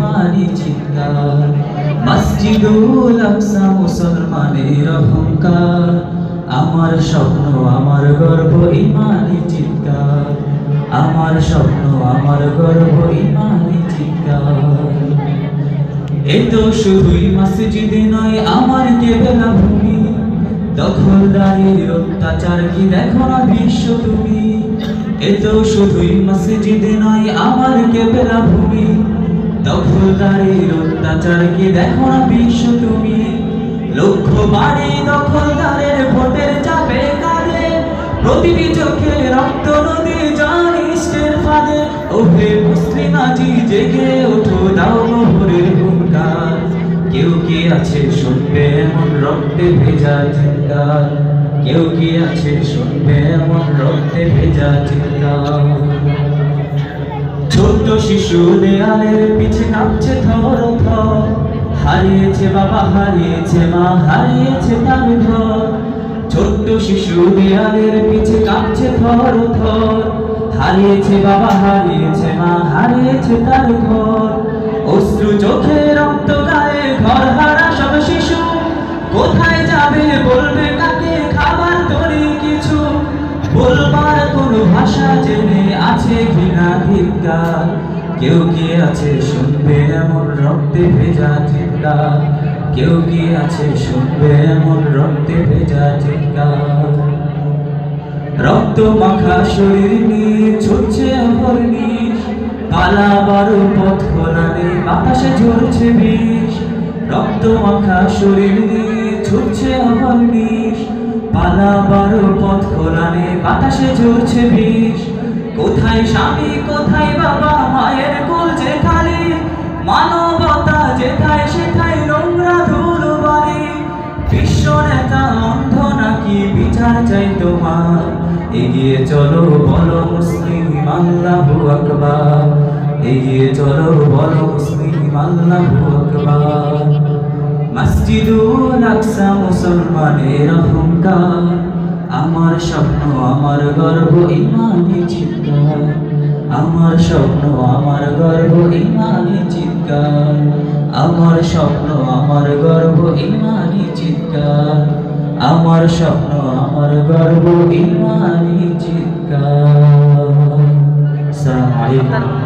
ইমানি চিৎকার। মসজিদুল আকসা মুসলমানের অহংকার, আমার স্বপ্ন আমার গর্ব ইমানি চিৎকার, আমার স্বপ্ন আমার গর্ব ইমানি চিৎকার। এ তো শুধুই মসজিদে নয় আমার কেবলা ভূমি, দখলদারির অত্যাচার কি দেখো না বিশ্ব তুমি। এ তো শুধুই মসজিদে নয় আমার কেবলা ভূমি, দখলদারির অত্যাচার কি দেখো না বিশ্ব তুমি। লক্ষ বাড়ি দখলদারের ভোটের চাপে কাঁদে, প্রতিটি চোখে রক্ত নদী জানিসের ফাঁদে। ওহে মুসলিম আজি জেগে ওঠো, দাও মোহরের হুঙ্কার। কেউ কি আছে শুনবে এমন রক্তে ভেজা চিৎকার, কেউ কি আছে শুনবে এমন রক্তে ভেজা চিৎকার। ছোট্ট শিশু দেয়ালের পিছে কাঁপছে থর থর, হারিয়েছে বাবা হারিয়েছে মা হারিয়েছে তার ঘর। ছোট্ট শিশু দেয়ালের পিছে কাঁপছে থর থর, হারিয়েছে বাবা হারিয়েছে মা হারিয়েছে তার ঘর। অশ্রু চোখে রক্ত গায়ে ঘর হারা সব শিশু, কোথায় যাবে বলবে কাকে, খাবার তরি কিছু বলবার কোনো ভাষা জেনে আছে ঘৃণা ধিক্কার। কেউ কি আছে শুনবে এমন রক্তে ভেজা চিৎকার, কেউ কি আছে শুনবে এমন রক্তে ভেজা চিৎকার। রক্ত মাখা শরীর নিয়ে ছুটছে অহর্নিশ, পালাবার পথ খোলা নেই বাতাসে ঝরছে বিষ। রক্ত মাখা শরীর নিয়ে ছুটছে অহর্নিশ, পালাবার পথ খোলা নেই বাতাসে ঝরছে বিষ। কোথায় স্বামী কোথায় বাবা মায়ের কোল যে খালি, মানবতা যেথায় সেথায় নোংরা ধুলোবালি। বিশ্ব নেতা অন্ধ নাকি বিচার চাই তোমার, এগিয়ে চলো বলো মুসলিম আল্লাহু আকবার, এগিয়ে চলো বলো মুসলিম আল্লাহু আকবার। মসজিদুল আকসা মুসলমানের অহংকার, আমার স্বপ্ন আমার গর্ব ইমানি চিৎকার, আমার স্বপ্ন আমার গর্ব ইমানি চিৎকার, আমার স্বপ্ন আমার গর্ব ইমানি চিৎকার, আমার স্বপ্ন আমার গর্ব ইমানি চিৎকার। আসসালামু আলাইকুম।